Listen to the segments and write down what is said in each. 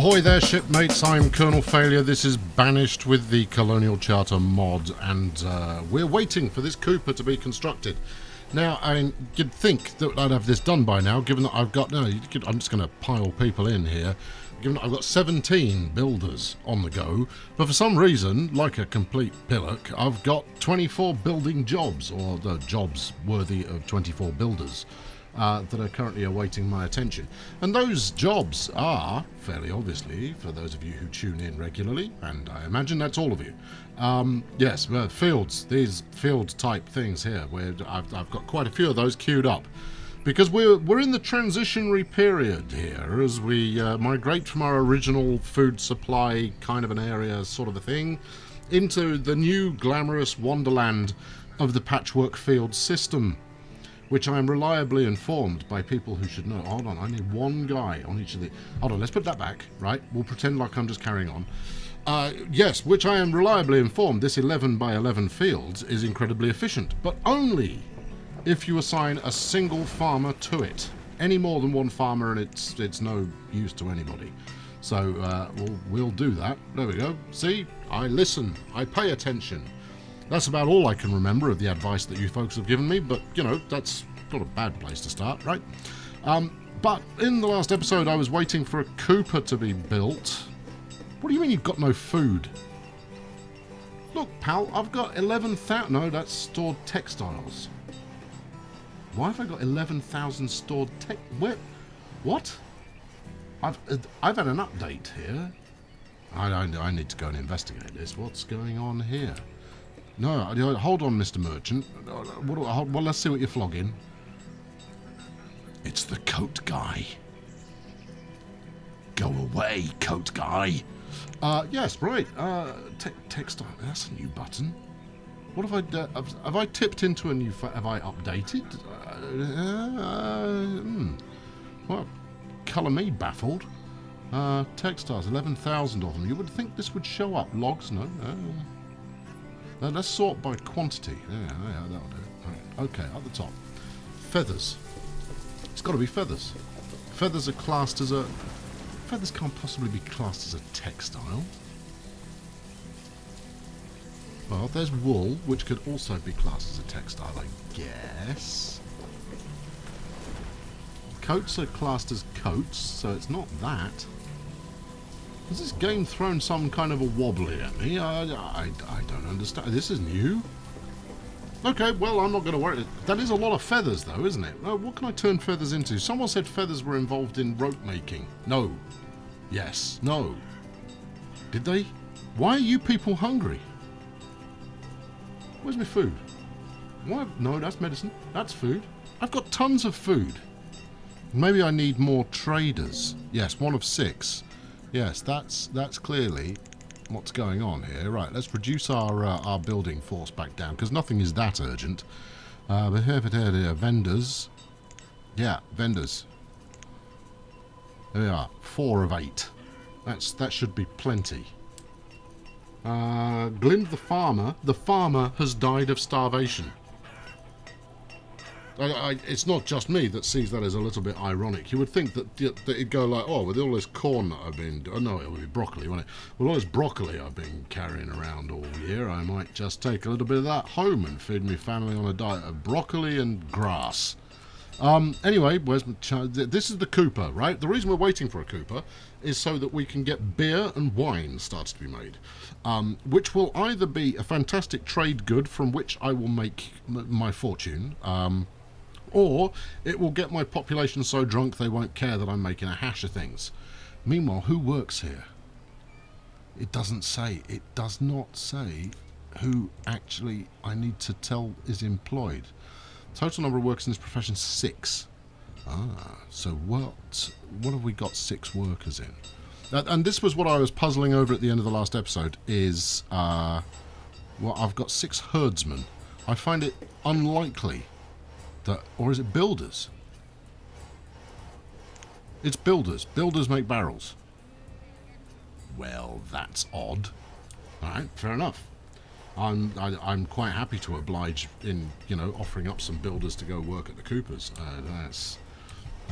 Ahoy there, shipmates. I'm Colonel Failure. This is Banished with the Colonial Charter mod, and we're waiting for this Cooper to be constructed. Now, you'd think that I'd have this done by now, given that I've got... No, I'm just going to pile people in here. Given that I've got 17 builders on the go, but for some reason, like a complete pillock, I've got 24 building jobs, or the jobs worthy of 24 builders. That are currently awaiting my attention. And those jobs are, fairly obviously, for those of you who tune in regularly, and I imagine that's all of you, yes, fields, these field type things here, where I've got quite a few of those queued up. Because we're in the transitionary period here, as we migrate from our original food supply kind of an area sort of a thing, into the new glamorous wonderland of the patchwork field system, which I am reliably informed by people who should know. Hold on, I need one guy on each of the... Hold on, let's put that back, right? We'll pretend like I'm just carrying on. Yes, which I am reliably informed this 11 by 11 fields is incredibly efficient, but only if you assign a single farmer to it. Any more than one farmer and it's no use to anybody. So we'll do that. There we go. See? I listen. I pay attention. That's about all I can remember of the advice that you folks have given me, but, you know, that's not a bad place to start, right? But in the last episode, I was waiting for a Cooper to be built. What do you mean you've got no food? Look, pal, I've got 11,000... No, that's stored textiles. Why have I got 11,000 stored Where? What? I've had an update here. I need to go and investigate this. What's going on here? No, hold on, Mr. Merchant. Well, let's see what you're flogging. It's the coat guy. Go away, coat guy. Yes, right. Textile. That's a new button. What have I done? Have I tipped into a new... Have I updated? Well, colour me baffled. Textiles, 11,000 of them. You would think this would show up. Logs, no. Let's sort by quantity. Yeah, that'll do. Right. Okay, at the top. Feathers. It's got to be feathers. Feathers are classed as a... Feathers can't possibly be classed as a textile. Well, there's wool, which could also be classed as a textile, I guess. Coats are classed as coats, so it's not that. Has this game thrown some kind of a wobbly at me? I don't understand. This is new. Okay, well, I'm not going to worry. That is a lot of feathers, though, isn't it? What can I turn feathers into? Someone said feathers were involved in rope making. No. Yes. No. Did they? Why are you people hungry? Where's my food? Why? No, that's medicine. That's food. I've got tons of food. Maybe I need more traders. Yes, 1 of 6. Yes, that's clearly what's going on here. Right, let's reduce our building force back down, because nothing is that urgent. But here, vendors. Yeah, vendors. There we are, 4 of 8. That should be plenty. Glind the farmer has died of starvation. It's not just me that sees that as a little bit ironic. You would think that it'd go like, oh, with all this corn that I've been... Oh, no, it would be broccoli, wouldn't it? With all this broccoli I've been carrying around all year, I might just take a little bit of that home and feed my family on a diet of broccoli and grass. Anyway, where's my this is the Cooper, right? The reason we're waiting for a Cooper is so that we can get beer and wine started to be made, which will either be a fantastic trade good from which I will make my fortune, or it will get my population so drunk they won't care that I'm making a hash of things. Meanwhile, who works here? It doesn't say. It does not say who actually I need to tell is employed. Total number of workers in this profession, 6. So what have we got 6 workers in? And this was what I was puzzling over at the end of the last episode, is, well, I've got 6 herdsmen. I find it unlikely that, or is it builders? It's builders. Builders make barrels. Well, that's odd. Alright, fair enough. I'm quite happy to oblige in, you know, offering up some builders to go work at the Coopers.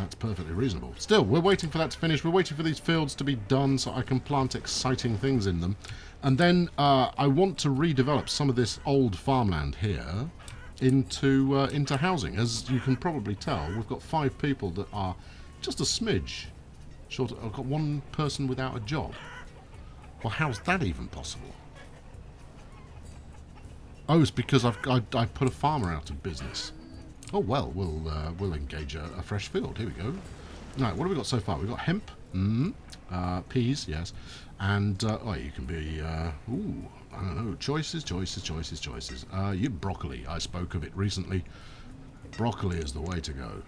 That's perfectly reasonable. Still, we're waiting for that to finish. We're waiting for these fields to be done so I can plant exciting things in them. And then I want to redevelop some of this old farmland here into housing. As you can probably tell, we've got 5 people that are just a smidge short. I've got 1 person without a job. Well, how's that even possible? Oh, it's because I put a farmer out of business. Oh well, we'll engage a fresh field. Here we go. Right, what have we got so far? We've got hemp, peas, yes, and oh, you can be ooh, I don't know, choices. You broccoli. I spoke of it recently. Broccoli is the way to go.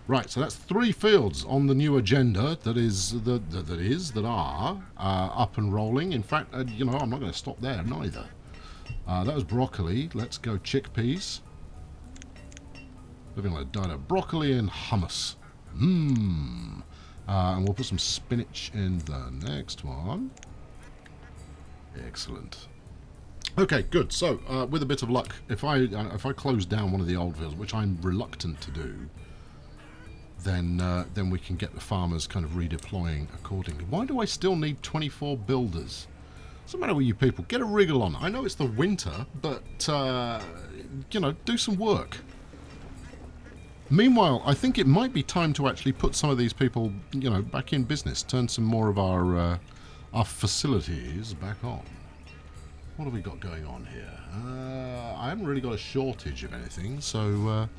Right, so that's 3 fields on the new agenda that are up and rolling. In fact, you know, I'm not going to stop there neither. That was broccoli. Let's go chickpeas. Living like a dino. Broccoli and hummus. And we'll put some spinach in the next one. Excellent. Okay, good. So, with a bit of luck, if I close down one of the old fields, which I'm reluctant to do, then we can get the farmers kind of redeploying accordingly. Why do I still need 24 builders? What's the matter with you people? Get a wriggle on. I know it's the winter, but you know, do some work. Meanwhile, I think it might be time to actually put some of these people, you know, back in business. Turn some more of our facilities back on. What have we got going on here? I haven't really got a shortage of anything, so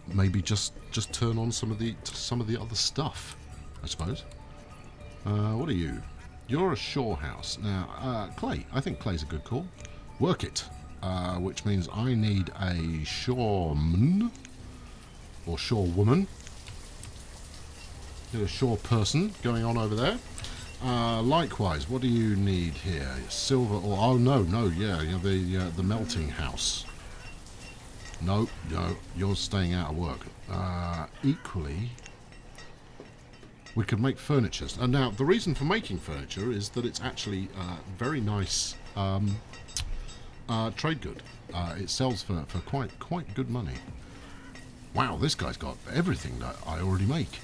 maybe just turn on some of the other stuff, I suppose. What are you? You're a shore house. Now, clay. I think clay's a good call. Work it, which means I need a shoreman. Or shore woman. Get a shore person going on over there. Likewise, what do you need here? Silver or oh no, yeah, you know, the melting house. No, you're staying out of work. Equally, we could make furniture. And now the reason for making furniture is that it's actually very nice trade good. It sells for quite good money. Wow, this guy's got everything that I already make.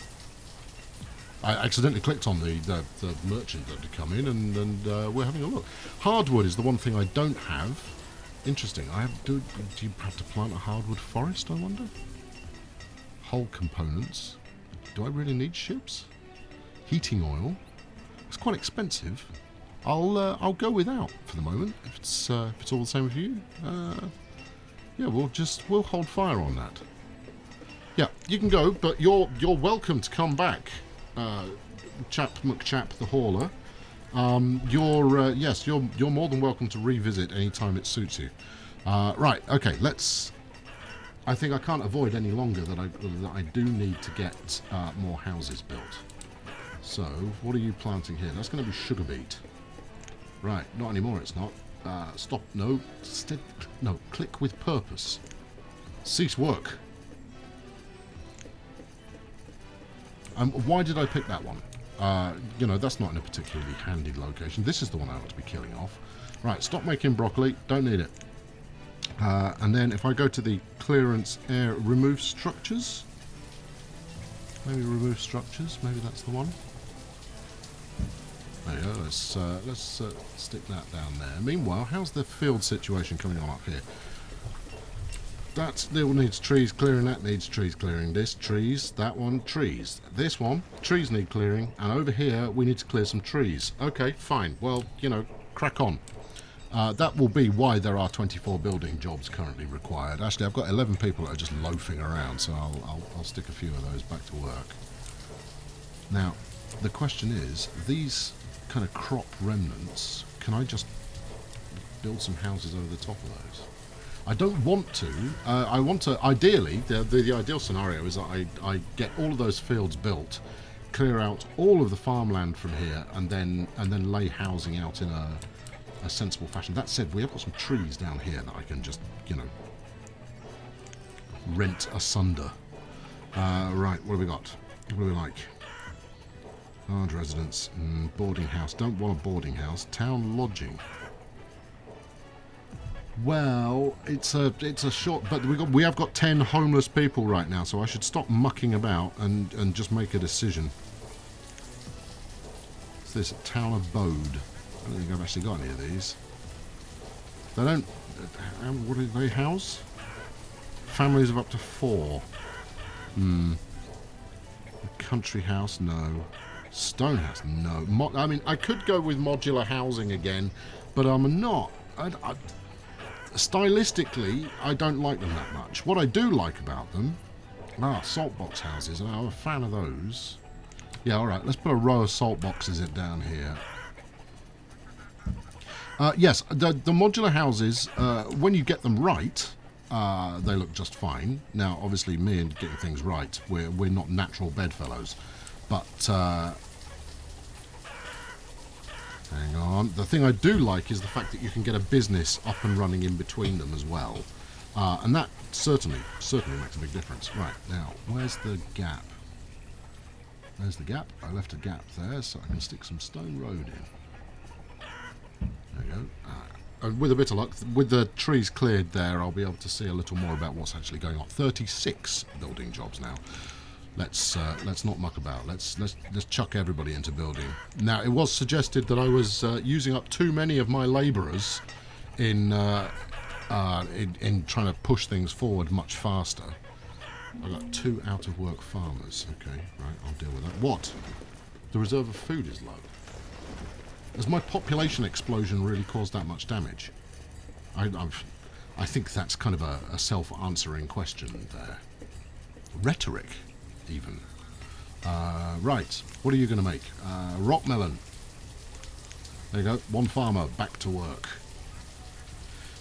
I accidentally clicked on the merchant that had come in, and we're having a look. Hardwood is the one thing I don't have. Interesting. Do you have to plant a hardwood forest, I wonder? Hull components. Do I really need ships? Heating oil. It's quite expensive. I'll go without for the moment if it's all the same with you. Yeah, we'll hold fire on that. Yeah, you can go, but you're welcome to come back, Chap McChap the hauler. Yes, you're more than welcome to revisit any time it suits you. Right, okay, let's. I think I can't avoid any longer that I do need to get more houses built. So, what are you planting here? That's going to be sugar beet. Right, not anymore. It's not. Stop. No. No. Click with purpose. Cease work. Why did I pick that one? You know, that's not in a particularly handy location. This is the one I ought to be killing off. Right, stop making broccoli. Don't need it. And then if I go to the clearance area, remove structures. Maybe remove structures. Maybe that's the one. There you go. Let's stick that down there. Meanwhile, how's the field situation coming on up here? That still needs trees clearing, that needs trees clearing. This, trees, that one, trees. This one, trees need clearing, and over here we need to clear some trees. Okay, fine. Well, you know, crack on. That will be why there are 24 building jobs currently required. Actually, I've got 11 people that are just loafing around, so I'll stick a few of those back to work. Now, the question is, these kind of crop remnants, can I just build some houses over the top of those? I don't want to. I want to. Ideally, the ideal scenario is that I get all of those fields built, clear out all of the farmland from here, and then lay housing out in a sensible fashion. That said, we have got some trees down here that I can just, you know, rent asunder. Right, what have we got? What do we like? Large residence, boarding house. Don't want a boarding house. Town lodging. Well, it's a short, but we have got 10 homeless people right now, so I should stop mucking about and just make a decision. Is this a town abode? I don't think I've actually got any of these. They don't. What do they house? Families of up to 4. A country house, no. Stone house, no. I mean, I could go with modular housing again, but I'm not. Stylistically, I don't like them that much. What I do like about them, salt box houses, and I'm a fan of those. Yeah, alright, let's put a row of salt boxes down here. Yes, the modular houses, when you get them right, they look just fine. Now, obviously, me and getting things right, we're not natural bedfellows. But, hang on. The thing I do like is the fact that you can get a business up and running in between them as well. And that certainly makes a big difference. Right, now, where's the gap? There's the gap. I left a gap there so I can stick some stone road in. There we go. And with a bit of luck, with the trees cleared there, I'll be able to see a little more about what's actually going on. 36 building jobs now. Let's not muck about. Let's chuck everybody into building. Now, it was suggested that I was using up too many of my labourers in trying to push things forward much faster. I've got 2 out-of-work farmers. Okay, right, I'll deal with that. What? The reserve of food is low. Has my population explosion really caused that much damage? I think that's kind of a self-answering question there. Rhetoric, even. Right, what are you going to make? Rock melon. There you go, 1 farmer, back to work.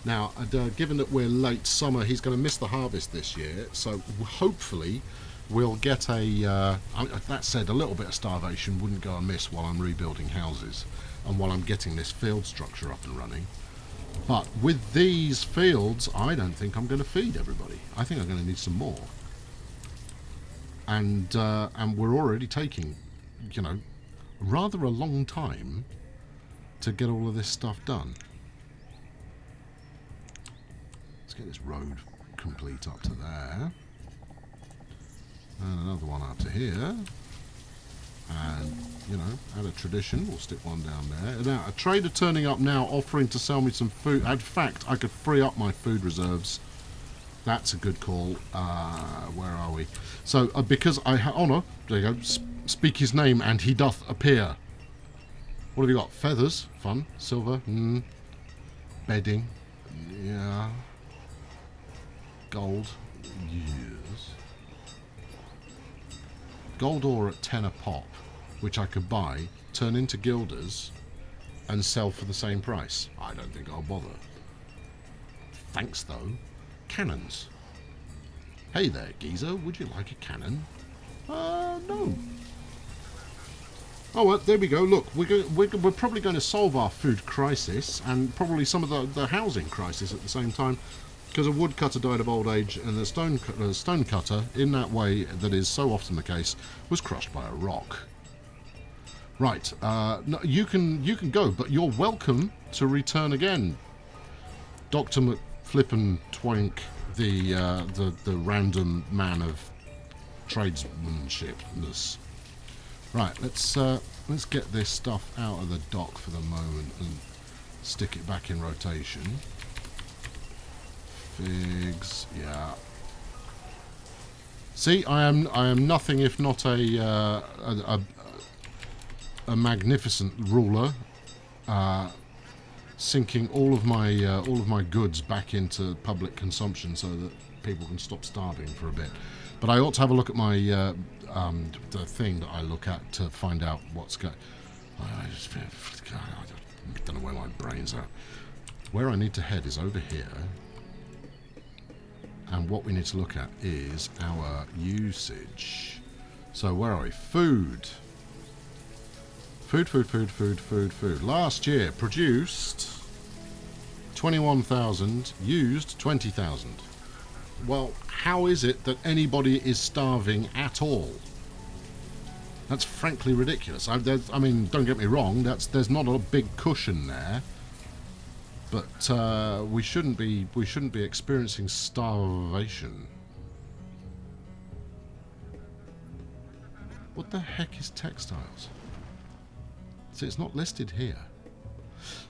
Now, given that we're late summer, he's going to miss the harvest this year, so hopefully we'll get a... that said, a little bit of starvation wouldn't go amiss while I'm rebuilding houses and while I'm getting this field structure up and running. But with these fields, I don't think I'm going to feed everybody. I think I'm going to need some more. And we're already taking, you know, rather a long time to get all of this stuff done. Let's get this road complete up to there. And another one up to here. And, you know, out of tradition, we'll stick one down there. Now, a trader turning up now offering to sell me some food. In fact, I could free up my food reserves. That's a good call. Where are we? So, because I honour, there you go, speak his name and he doth appear. What have you got? Feathers, fun. Silver, bedding, yeah. Gold, yes. Gold ore at 10 a pop, which I could buy, turn into guilders, and sell for the same price. I don't think I'll bother. Thanks, though. Cannons. Hey there, geezer. Would you like a cannon? No. Oh, well, there we go. Look, we're probably going to solve our food crisis and probably some of the housing crisis at the same time, because a woodcutter died of old age and the stone cutter, in that way that is so often the case, was crushed by a rock. Right. No, you can go, but you're welcome to return again, Dr. McFlippin Twank, the random man of tradesmanshipness. Right, let's get this stuff out of the dock for the moment and stick it back in rotation. Figs, yeah. See, I am nothing if not a magnificent ruler, sinking all of my goods back into public consumption so that people can stop starving for a bit. But I ought to have a look at my the thing that I look at to find out what's going. I don't know where my brains are. Where I need to head is over here, and what we need to look at is our usage. So where are we? Food. Food. Last year produced 21,000, used 20,000. Well, how is it that anybody is starving at all? That's frankly ridiculous. I mean, don't get me wrong, there's not a big cushion there. But we shouldn't be experiencing starvation. What the heck is textiles? See, it's not listed here.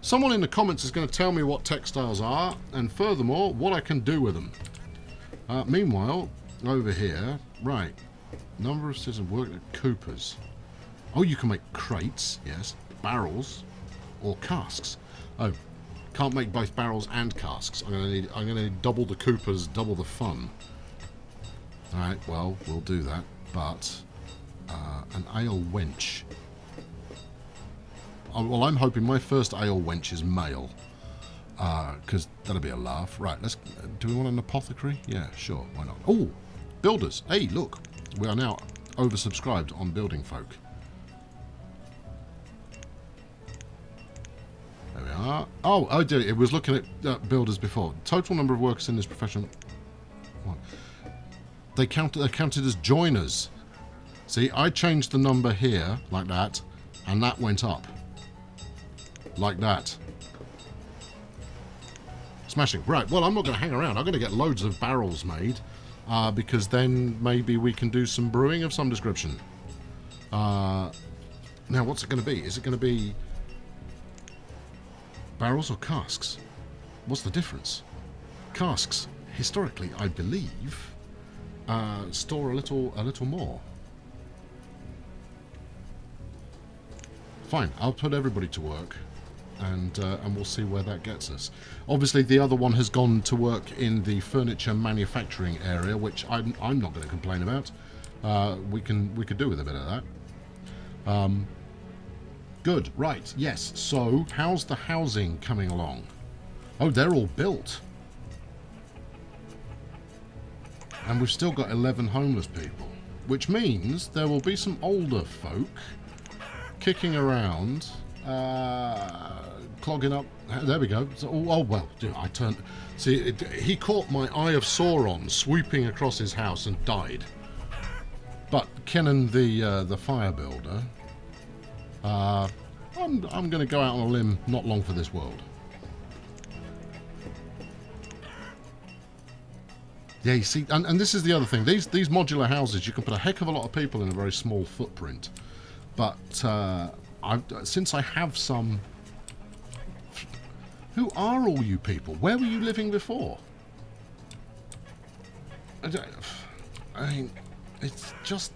Someone in the comments is going to tell me what textiles are, and furthermore, what I can do with them. Meanwhile, over here, right, number of citizens work at Coopers. Oh, you can make crates, yes, barrels, or casks. Oh, can't make both barrels and casks. I'm gonna need double the Coopers, double the fun. All right, well, we'll do that. But an ale wench. Well, I'm hoping my first ale wench is male, because that'll be a laugh. Right, let's. Do we want an apothecary? Yeah, sure. Why not? Oh, builders. Hey, look, we are now oversubscribed on building folk. There we are. Oh, I did. It was looking at builders before. Total number of workers in this profession. What? They're counted as joiners. See, I changed the number here like that, and that went up. Like that. Smashing. Right, well, I'm not going to hang around. I'm going to get loads of barrels made, because then maybe we can do some brewing of some description. Now, what's it going to be? Is it going to be barrels or casks? What's the difference? Casks, historically, I believe, store a little more. Fine, I'll put everybody to work. And we'll see where that gets us. Obviously, the other one has gone to work in the furniture manufacturing area, which I'm not going to complain about. We could do with a bit of that. Good, right, yes. So, how's the housing coming along? Oh, they're all built. And we've still got 11 homeless people, which means there will be some older folk kicking around. Clogging up. There we go. So, oh well, I turned. See, he caught my Eye of Sauron swooping across his house and died. But Kenan, the fire builder, I'm going to go out on a limb. Not long for this world. Yeah, you see, and this is the other thing. These modular houses, you can put a heck of a lot of people in a very small footprint. But since I have some... Who are all you people? Where were you living before? I mean, it's just...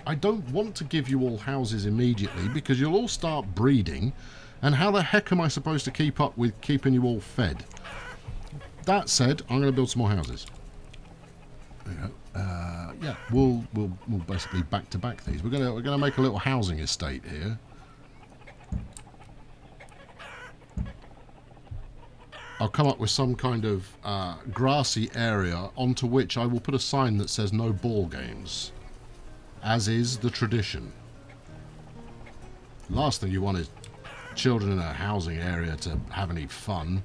I don't want to give you all houses immediately, because you'll all start breeding, and how the heck am I supposed to keep up with keeping you all fed? That said, I'm going to build some more houses. There you go. Yeah, we'll basically back-to-back these. We're gonna make a little housing estate here. I'll come up with some kind of grassy area onto which I will put a sign that says no ball games, as is the tradition. Last thing you want is children in a housing area to have any fun.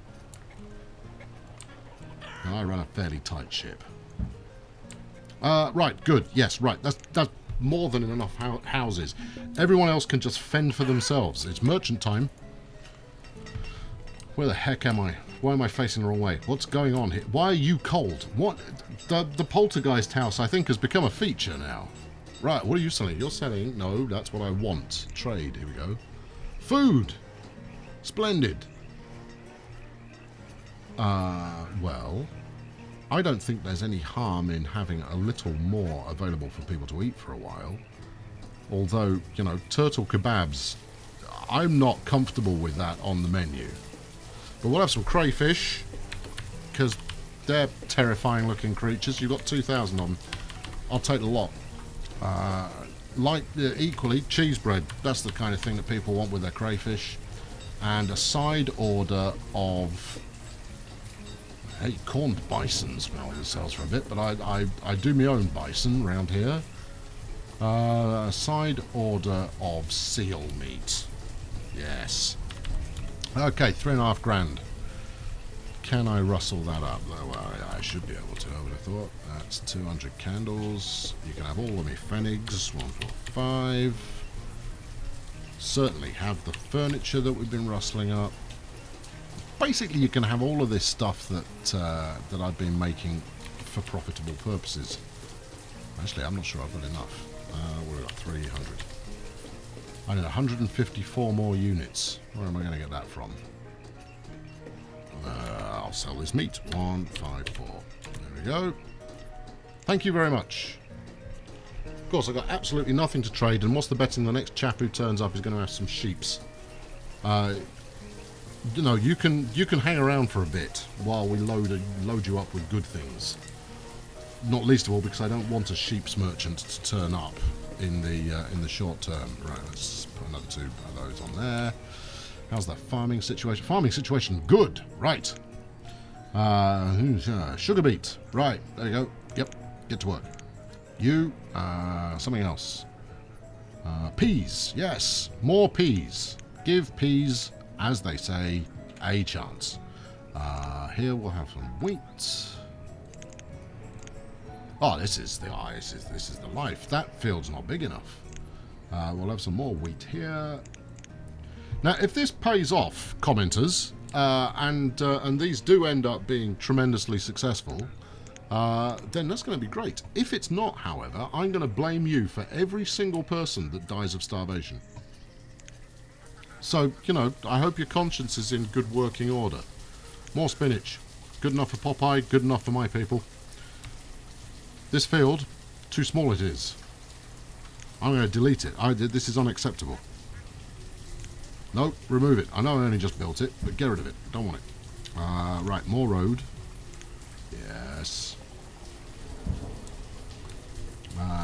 And I run a fairly tight ship. Right, good. Yes, right. That's more than enough houses. Everyone else can just fend for themselves. It's merchant time. Where the heck am I? Why am I facing the wrong way? What's going on here? Why are you cold? What? The poltergeist house, I think, has become a feature now. Right, what are you selling? You're selling... No, that's what I want. Trade. Here we go. Food. Splendid. Well... I don't think there's any harm in having a little more available for people to eat for a while. Although, you know, turtle kebabs, I'm not comfortable with that on the menu. But we'll have some crayfish, because they're terrifying looking creatures. You've got 2,000 of them. I'll take the lot. Equally, cheese bread. That's the kind of thing that people want with their crayfish. And a side order of... Hey, corned bison smelling themselves for a bit, but I do my own bison round here. A side order of seal meat. Yes. Okay, 3.5 grand. Can I rustle that up? Well, I should be able to, I would have thought. That's 200 candles. You can have all of me fennigs. 1, 4, 5. Certainly have the furniture that we've been rustling up. basically you can have all of this stuff that that I've been making for profitable purposes. Actually, I'm not sure I've got enough. We're at 300. I need 154 more units. Where am I going to get that from? I'll sell this meat. 154. There we go. Thank you very much. Of course, I've got absolutely nothing to trade, and what's the betting the next chap who turns up is going to have some sheeps? You know, you can hang around for a bit while we load you up with good things. Not least of all because I don't want a sheep's merchant to turn up in the short term. Right, let's put another 2 of those on there. How's the farming situation? Farming situation, good. Right. Sugar beet. Right, there you go. Yep, get to work. You, something else. Peas, yes, more peas. Give peas, as they say, a chance. Here we'll have some wheat. Oh, this is the life. That field's not big enough. We'll have some more wheat here. Now, if this pays off, commenters, and these do end up being tremendously successful, then that's going to be great. If it's not, however, I'm going to blame you for every single person that dies of starvation. So, you know, I hope your conscience is in good working order. More spinach. Good enough for Popeye, good enough for my people. This field, too small it is. I'm going to delete it. This is unacceptable. Nope, remove it. I know I only just built it, but get rid of it. Don't want it. Right, more road. Yes.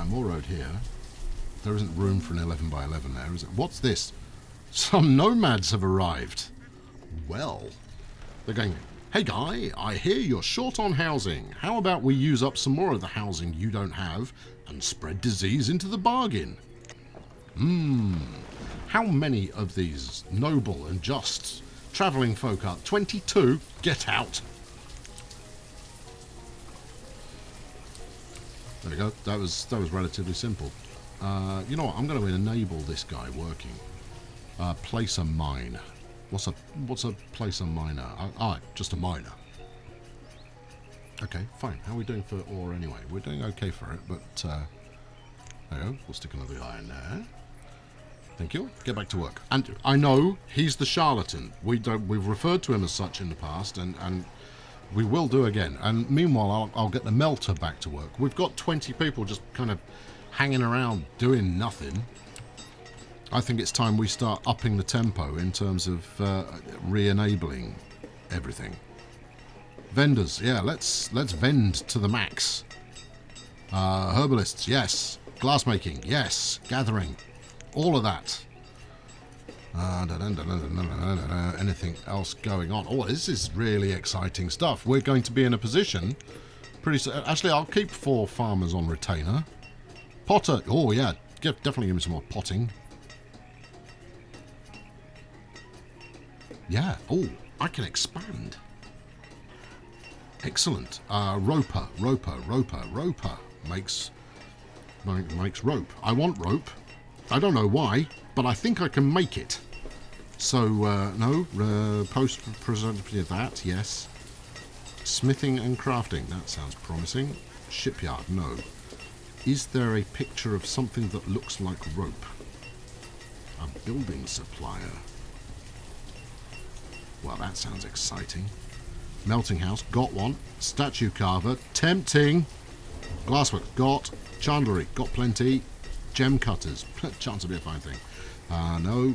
More road here. There isn't room for an 11 by 11 there, is it? What's this? Some nomads have arrived. Well, they're going, hey guy, I hear you're short on housing. How about we use up some more of the housing you don't have and spread disease into the bargain? How many of these noble and just travelling folk are? 22? Get out. There we go. That was relatively simple. You know what? I'm going to enable this guy working. Place a mine. What's a place a miner? Just a miner. Okay, fine. How are we doing for ore anyway? We're doing okay for it, but there we go. We'll stick another iron there. Thank you. Get back to work. And I know he's the charlatan. We've referred to him as such in the past, and we will do again. And meanwhile, I'll get the melter back to work. We've got 20 people just kind of hanging around doing nothing. I think it's time we start upping the tempo in terms of re-enabling everything. Vendors, yeah, let's vend to the max. Herbalists, yes. Glassmaking, yes. Gathering, all of that. Anything else going on? Oh, this is really exciting stuff. We're going to be in a position pretty soon. Actually, I'll keep 4 farmers on retainer. Potter, oh yeah, definitely give me some more potting. Yeah, oh, I can expand. Excellent. Roper makes rope. I want rope. I don't know why, but I think I can make it. So, no, post-present that, yes. Smithing and crafting, that sounds promising. Shipyard, no. Is there a picture of something that looks like rope? A building supplier. Well, that sounds exciting. Melting house, got one. Statue carver, tempting. Glasswork, got. Chandlery, got plenty. Gem cutters, chance to be a fine thing. No.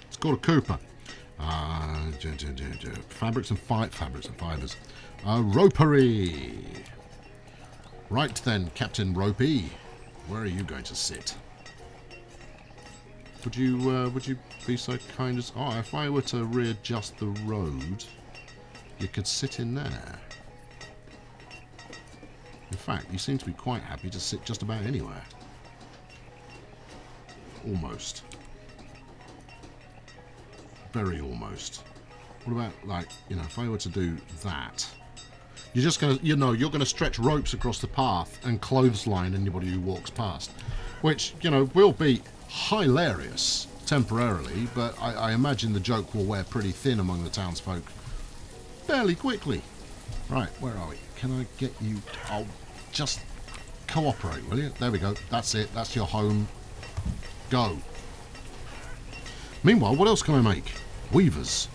It's called a Cooper. Fabrics and fibers. Ropery. Right then, Captain Ropey. Where are you going to sit? Would you be so kind as... Oh, if I were to readjust the road, you could sit in there. In fact, you seem to be quite happy to sit just about anywhere. Almost. Very almost. What about, like, you know, if I were to do that, you're just going to, you know, you're going to stretch ropes across the path and clothesline anybody who walks past, which, you know, will be hilarious temporarily, but I imagine the joke will wear pretty thin among the townsfolk fairly quickly. Right, where are we? Can I get you... Oh, just cooperate, will you? There we go. That's it. That's your home. Go. Meanwhile, what else can I make? Weavers.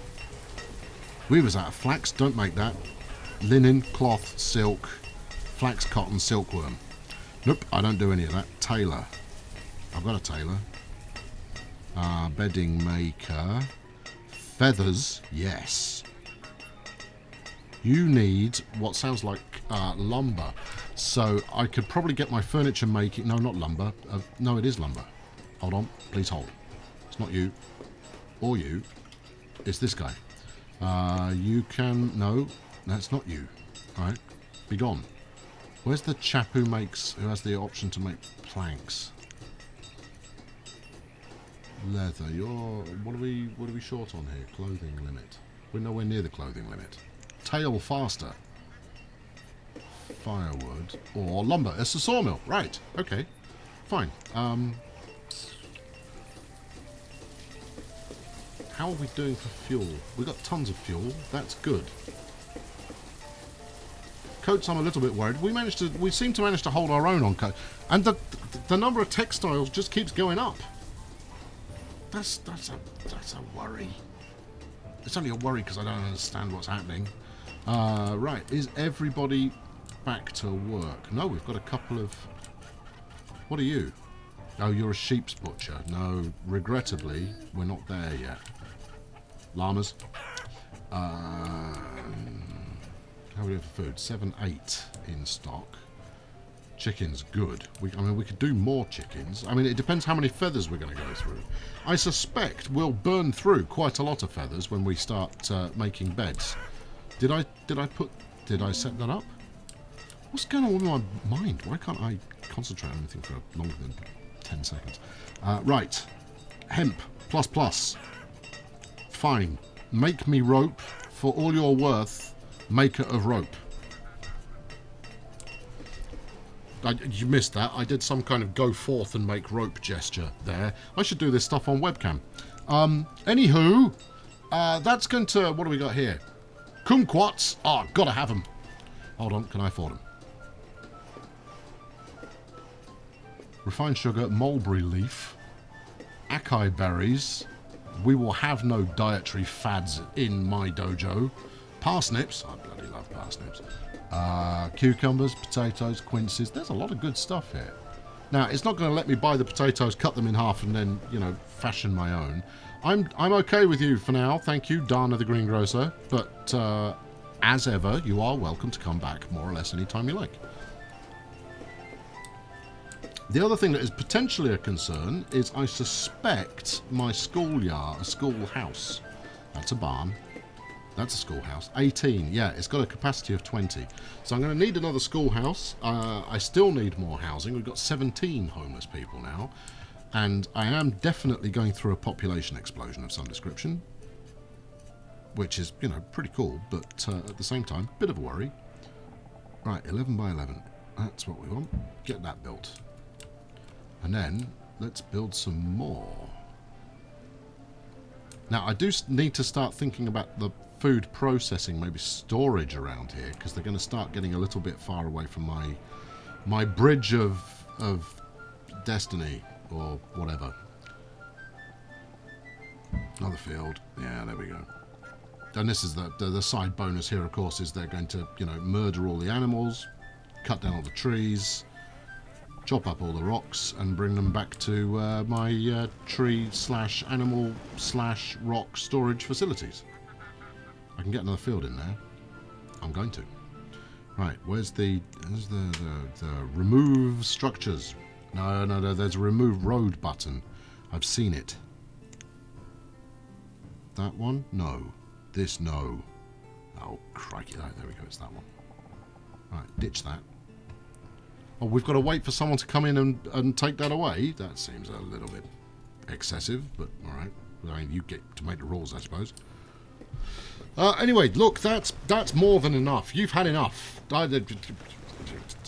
Weavers out of flax. Don't make that. Linen, cloth, silk, flax, cotton, silkworm. Nope, I don't do any of that. Tailor. I've got a tailor. Bedding maker. Feathers. Yes. You need what sounds like lumber. So I could probably get my furniture making... No, not lumber. No, it is lumber. Hold on. Please hold. It's not you. Or you. It's this guy. You can... No, that's not you. Alright. Be gone. Where's the chap who has the option to make planks? Leather. What are we short on here? Clothing limit. We're nowhere near the clothing limit. Tail faster. Firewood or lumber. It's a sawmill. Right. Okay. Fine. How are we doing for fuel? We've got tons of fuel. That's good. Coats, I'm a little bit worried. We seem to manage to hold our own on coat, and the number of textiles just keeps going up. That's a worry. It's only a worry because I don't understand what's happening. Right, is everybody back to work? No, we've got a couple of... What are you? Oh, you're a sheep's butcher. No, regrettably, we're not there yet. Llamas. How are we doing for food? 7, 8 in stock. Chickens, good. I mean, we could do more chickens. I mean, it depends how many feathers we're going to go through. I suspect we'll burn through quite a lot of feathers when we start making beds. Did I set that up? What's going on with my mind? Why can't I concentrate on anything for longer than 10 seconds? Right. Hemp. ++. Fine. Make me rope. For all you're worth, maker of rope. You missed that. I did some kind of go forth and make rope gesture there. I should do this stuff on webcam. Anywho, that's going to... What do we got here? Kumquats. Oh, gotta have them. Hold on, can I afford them? Refined sugar, mulberry leaf, acai berries. We will have no dietary fads in my dojo. Parsnips. I bloody love parsnips. Cucumbers, potatoes, quinces. There's a lot of good stuff here. Now, it's not going to let me buy the potatoes, cut them in half, and then, you know, fashion my own. I'm okay with you for now. Thank you, Dana the greengrocer. But, as ever, you are welcome to come back more or less anytime you like. The other thing that is potentially a concern is I suspect my schoolhouse. That's a barn. That's a schoolhouse. 18, yeah, it's got a capacity of 20. So I'm going to need another schoolhouse. I still need more housing. We've got 17 homeless people now. And I am definitely going through a population explosion of some description. Which is, you know, pretty cool, but at the same time, a bit of a worry. Right, 11 by 11. That's what we want. Get that built. And then, let's build some more. Now, I do need to start thinking about the food processing, maybe storage around here, because they're going to start getting a little bit far away from my bridge of destiny, or whatever. Another field. Yeah, there we go. And this is the side bonus here, of course, is they're going to, you know, murder all the animals, cut down all the trees, chop up all the rocks, and bring them back to my tree/animal/rock storage facilities. I can get another field in there. I'm going to. Right, where's the remove structures? No, there's a remove road button. I've seen it. That one? No. This, no. Oh, crikey. Oh, there we go. It's that one. Right, ditch that. Oh, we've got to wait for someone to come in and take that away? That seems a little bit excessive, but alright. I mean, you get to make the rules, I suppose. Anyway, look, that's more than enough. You've had enough.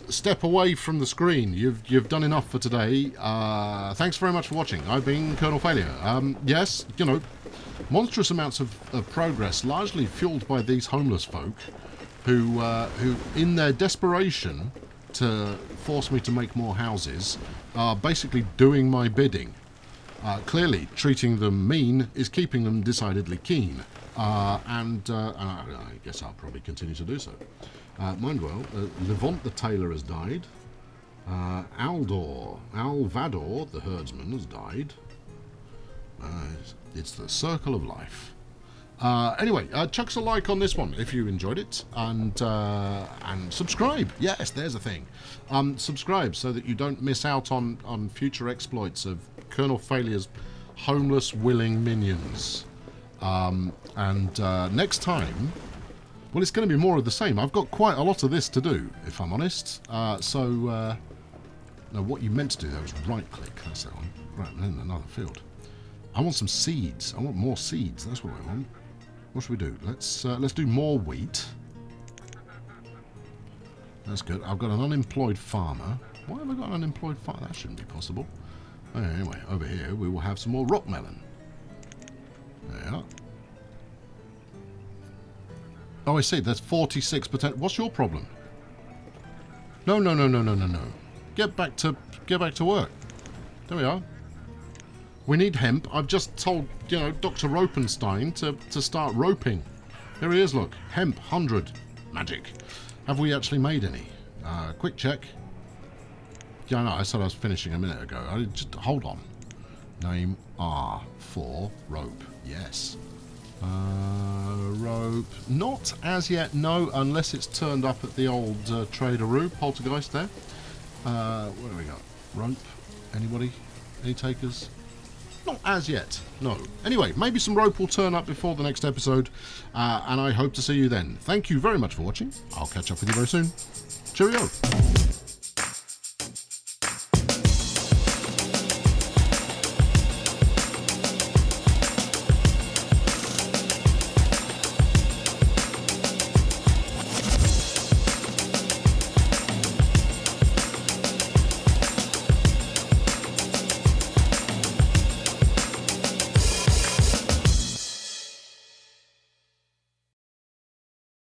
step away from the screen. You've done enough for today. Thanks very much for watching. I've been Colonel Failure. Yes, you know, monstrous amounts of progress, largely fueled by these homeless folk, who in their desperation to force me to make more houses, are basically doing my bidding. Clearly, treating them mean is keeping them decidedly keen. And I guess I'll probably continue to do so. Mind well, Levant the tailor has died. Alvador, the herdsman, has died. It's the circle of life. Anyway, chuck us a like on this one if you enjoyed it, and subscribe. Yes, there's a thing. Subscribe so that you don't miss out on future exploits of Colonel Failure's homeless, willing minions. Next time, well, it's going to be more of the same. I've got quite a lot of this to do, if I'm honest. No, what you meant to do there was right-click. That's that one. Right, and then another field. I want some seeds. I want more seeds. That's what I want. What should we do? Let's do more wheat. That's good. I've got an unemployed farmer. Why have I got an unemployed farmer? That shouldn't be possible. Anyway, over here we will have some more rock melon. There. Oh, I see. There's 46%. What's your problem? No. Get back to work. There we are. We need hemp. I've just told, you know, Dr. Ropenstein to start roping. Here he is, look. Hemp, 100. Magic. Have we actually made any? Quick check. Yeah, no, I said I was finishing a minute ago. Just hold on. Name R for rope. Yes. Rope. Not as yet, no, unless it's turned up at the old Trader-oo poltergeist there. What do we got? Rope. Anybody? Any takers? Not as yet, no. Anyway, maybe some rope will turn up before the next episode, and I hope to see you then. Thank you very much for watching. I'll catch up with you very soon. Cheerio.